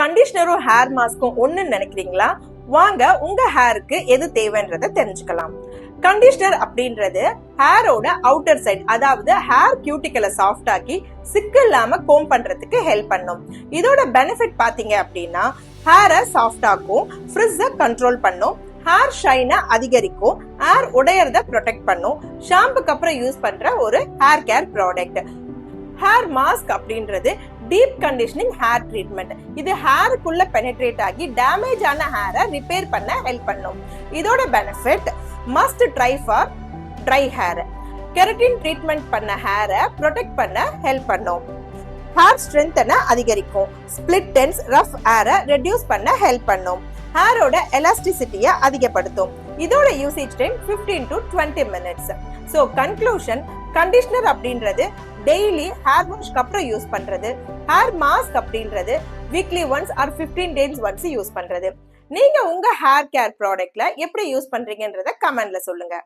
கண்டிஷனரும் hair மாஸ்க்கும் ஒண்ணுன்னு நினைக்கிறீங்களா? வாங்க உங்க ஹேருக்கு எது தேவைன்றத தெரிஞ்சுக்கலாம். கண்டிஷனர் அப்படின்றது ஹேரோட அவுட்டர் சைட், அதாவது ஹேர் கியூட்டிக்கலை சாஃப்ட் ஆக்கி சிக்கு இல்லாம கோம் பண்றதுக்கு ஹெல்ப் பண்ணும். இதோட பெனிஃபிட் பாத்தீங்க அப்படின்னா ஹேரை சாஃப்ட் ஆக்கும், ஃப்ரிஸ்ஸ கண்ட்ரோல் பண்ணும், ஹேர் ஷைனை அதிகரிக்கும், ஹேர் உடையறத ப்ரொடெக்ட் பண்ணும். ஷாம்புக்கு அப்புறம் யூஸ் பண்ற ஒரு hair care product. Hair mask அப்படின்றது டீப் கண்டிஷனிங் ஹேர் ட்ரீட்மெண்ட். இது ஹேருக்குள்ள பெனிட்ரேட் ஆகி டேமேஜ் ஆன ஹேரை ரிப்பேர் பண்ண ஹெல்ப் பண்ணும். இதோட benefit must try for dry hair. Keratin treatment பண்ண ஹேரை ப்ரொடெக்ட் பண்ண ஹெல்ப் பண்ணும். ஹேர் ஸ்ட்ரென்த்தனை அதிகரிக்கும். ஸ்பிளிட் எண்ட்ஸ், ரஃப் ஹேரை ரெடியூஸ் பண்ண ஹெல்ப் பண்ணும். ஹேரோட எலாஸ்டிசிட்டியை அதிகப்படுத்தும். இதோட usage time 15 to 20 minutes. So conclusion, conditioner அப்படின்றது டெய்லி ஹேர் வாஷ்க்கு அப்புறம் யூஸ் பண்றது. ஹேர் மாஸ்க் அப்படின்றது weekly once or 15 days once use பண்றது. நீங்க உங்க ஹேர் கேர் ப்ராடக்ட்ல எப்படி யூஸ் பண்றீங்கன்றத கமெண்ட்ல சொல்லுங்க.